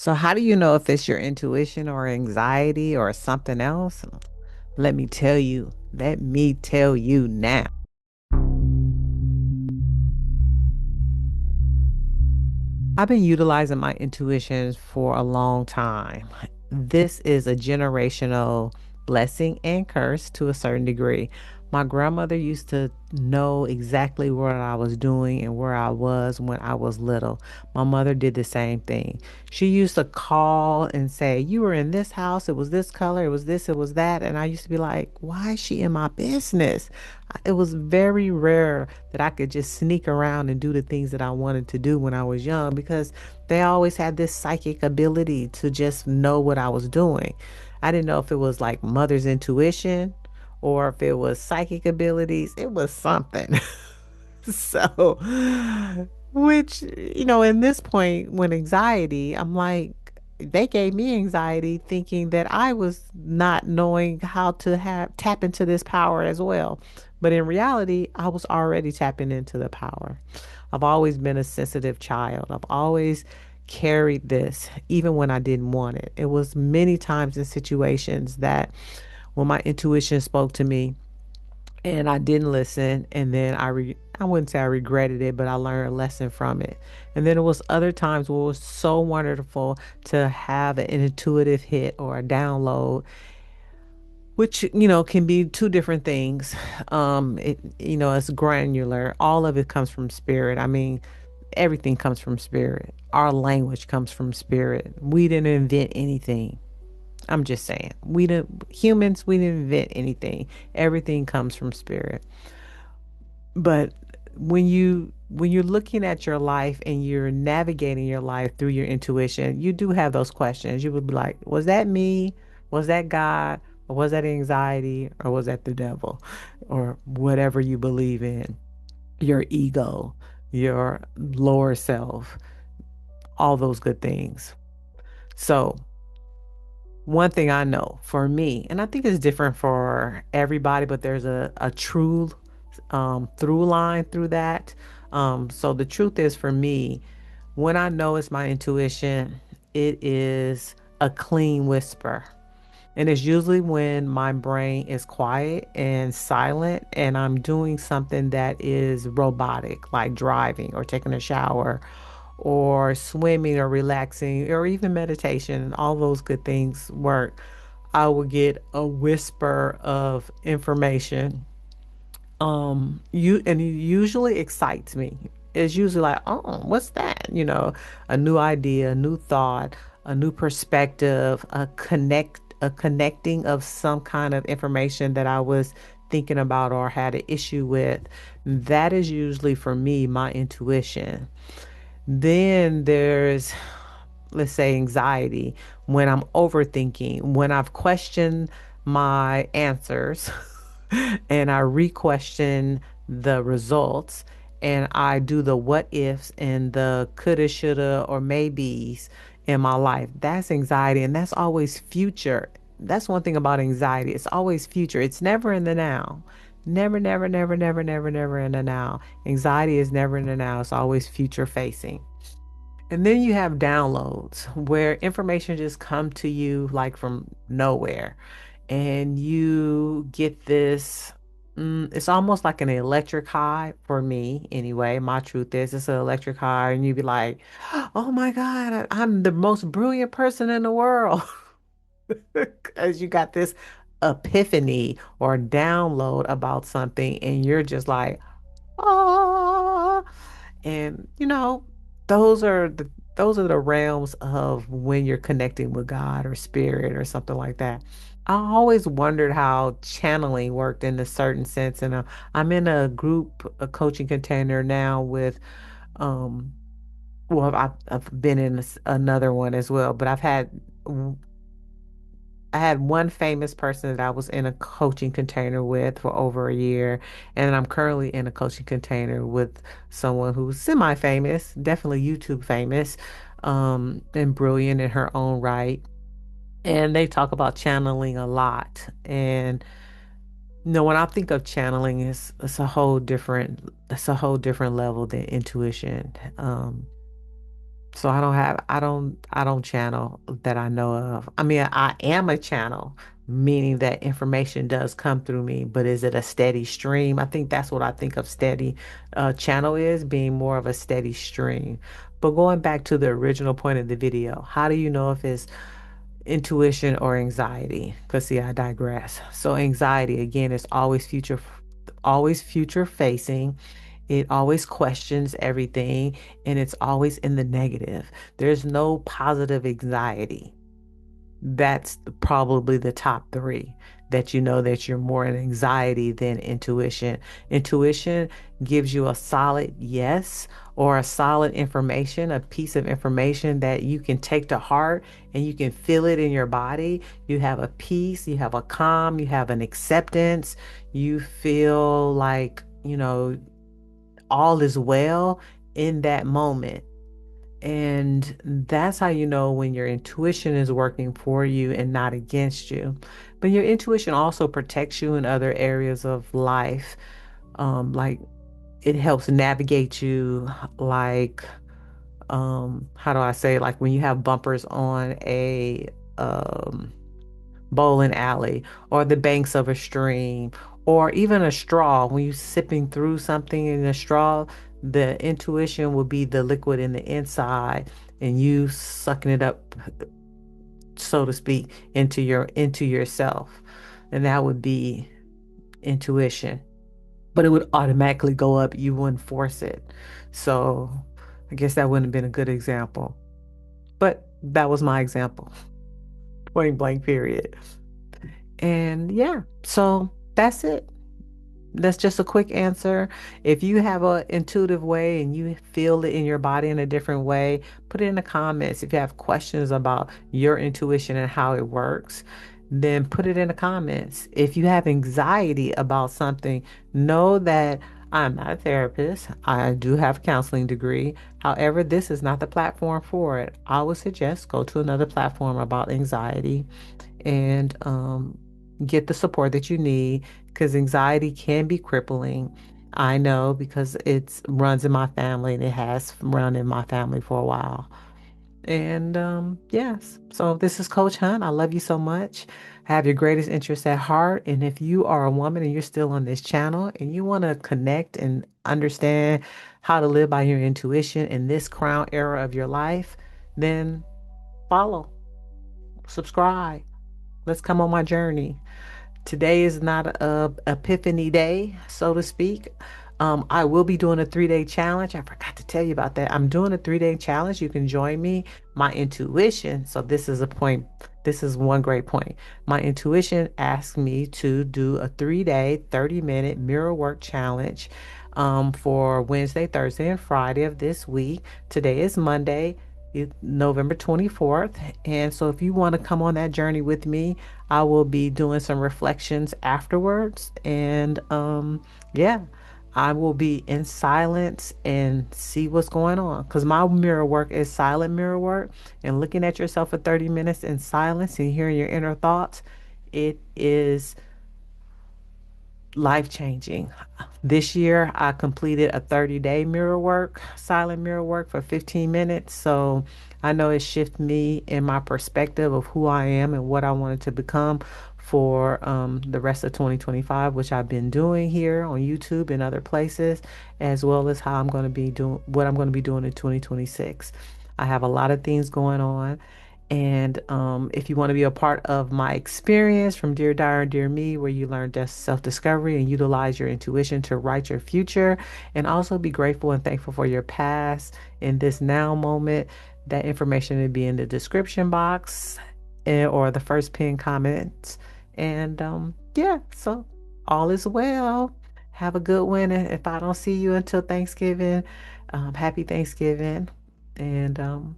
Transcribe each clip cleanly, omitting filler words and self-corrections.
So, how do you know if it's your intuition or anxiety or something else? Let me tell you. Let me tell you now. I've been utilizing my intuitions for a long time. This is a generational blessing and curse to a certain degree. My grandmother used to know exactly what I was doing and where I was when I was little. My mother did the same thing. She used to call and say, "You were in this house, it was this color, it was this, it was that." And I used to be like, "Why is she in my business?" It was very rare that I could just sneak around and do the things that I wanted to do when I was young because they always had this psychic ability to just know what I was doing. I didn't know if it was like mother's intuition or if it was psychic abilities. It was something. So, which, in this point, when anxiety, I'm like, they gave me anxiety thinking that I was not knowing how to have tap into this power as well. But in reality, I was already tapping into the power. I've always been a sensitive child. I've always carried this, even when I didn't want it. It was many times in situations that when my intuition spoke to me, and I didn't listen, and then I wouldn't say I regretted it, but I learned a lesson from it. And then it was other times where it was so wonderful to have an intuitive hit or a download, which can be two different things. It's granular. All of it comes from spirit. I mean, everything comes from spirit. Our language comes from spirit. We didn't invent anything. I'm just saying. We didn't invent anything. Everything comes from spirit. But when you're looking at your life and you're navigating your life through your intuition, you do have those questions. You would be like, was that me? Was that God? Or was that anxiety? Or was that the devil? Or whatever you believe in, your ego, your lower self, all those good things. So, one thing I know for me, and I think it's different for everybody, but there's a true through line through that. So the truth is for me, when I know it's my intuition, it is a clean whisper. And it's usually when my brain is quiet and silent and I'm doing something that is robotic, like driving or taking a shower or swimming or relaxing or even meditation. All those good things work. I will get a whisper of information. It usually excites me. It's usually like, oh, what's that? A new idea, a new thought, a new perspective, a connecting of some kind of information that I was thinking about or had an issue with. That is usually for me my intuition. Then there's, let's say, anxiety, when I'm overthinking, when I've questioned my answers and I re-question the results and I do the what ifs and the coulda, shoulda, or maybes in my life. That's anxiety, and that's always future. That's one thing about anxiety. It's always future. It's never in the now. Never, never, never, never, never, never in the now. Anxiety is never in the now. It's always future facing. And then you have downloads where information just come to you like from nowhere. And you get this, it's almost like an electric high for me anyway. My truth is it's an electric high and you be like, "Oh my God, I'm the most brilliant person in the world." Because you got this epiphany or download about something and you're just like, "Ah." And those are the realms of when you're connecting with God or spirit or something like that. I always wondered how channeling worked in a certain sense, and I'm in a coaching container now with, um, well, I've been in another one as well, but I had one famous person that I was in a coaching container with for over a year, and I'm currently in a coaching container with someone who's semi-famous, definitely YouTube famous, and brilliant in her own right. And they talk about channeling a lot. And when I think of channeling, it's a whole different level than intuition. So I don't channel that I know of. I mean, I am a channel, meaning that information does come through me, but is it a steady stream? I think that's what I think of steady channel is being more of a steady stream. But going back to the original point of the video, how do you know if it's intuition or anxiety? Because see, I digress. So anxiety again is always future facing. It always questions everything and it's always in the negative. There's no positive anxiety. That's probably the top three that you know that you're more in anxiety than intuition. Intuition gives you a solid yes or a solid information, a piece of information that you can take to heart and you can feel it in your body. You have a peace, you have a calm, you have an acceptance, you feel like, all is well in that moment. And that's how you know when your intuition is working for you and not against you. But your intuition also protects you in other areas of life. Like it helps navigate you, like, how do I say, like when you have bumpers on a bowling alley or the banks of a stream or even a straw. When you're sipping through something in a straw, the intuition will be the liquid in the inside and you sucking it up, so to speak, into yourself. And that would be intuition. But it would automatically go up. You wouldn't force it. So I guess that wouldn't have been a good example. But that was my example. Point blank period. And yeah, so that's it. That's just a quick answer. If you have a intuitive way and you feel it in your body in a different way, put it in the comments. If you have questions about your intuition and how it works, then put it in the comments. If you have anxiety about something, know that I'm not a therapist. I do have a counseling degree. However, this is not the platform for it. I would suggest go to another platform about anxiety and get the support that you need because anxiety can be crippling. I know because it runs in my family and it has run in my family for a while. And yes, so this is Coach Hunt. I love you so much. Have your greatest interests at heart. And if you are a woman and you're still on this channel and you want to connect and understand how to live by your intuition in this crown era of your life, then follow, subscribe. Let's come on my journey. Today is not a epiphany day, so to speak. I will be doing a 3-day challenge. I forgot to tell you about that. I'm doing a 3-day challenge. You can join me. My intuition. So this is a point. This is one great point. My intuition asked me to do a 3-day, 30-minute mirror work challenge for Wednesday, Thursday, and Friday of this week. Today is Monday. November 24th. And so if you want to come on that journey with me, I will be doing some reflections afterwards. And yeah, I will be in silence and see what's going on. Because my mirror work is silent mirror work. And looking at yourself for 30 minutes in silence and hearing your inner thoughts, it is life changing. This year, I completed a 30-day mirror work, silent mirror work for 15 minutes. So I know it shifted me in my perspective of who I am and what I wanted to become for the rest of 2025, which I've been doing here on YouTube and other places, as well as how I'm going to be doing what I'm going to be doing in 2026. I have a lot of things going on. And if you want to be a part of my experience from Dear Diary and Dear Me, where you learn self-discovery and utilize your intuition to write your future, and also be grateful and thankful for your past in this now moment, that information will be in the description box or the first pinned comment. And yeah, so all is well. Have a good one. And if I don't see you until Thanksgiving, happy Thanksgiving. And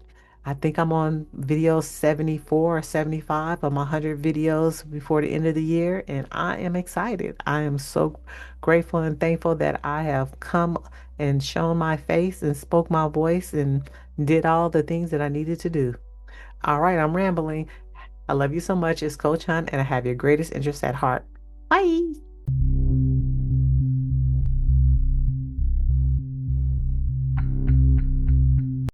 I think I'm on video 74 or 75 of my 100 videos before the end of the year, and I am excited. I am so grateful and thankful that I have come and shown my face and spoke my voice and did all the things that I needed to do. All right, I'm rambling. I love you so much. It's Coach Hunt, and I have your greatest interest at heart. Bye.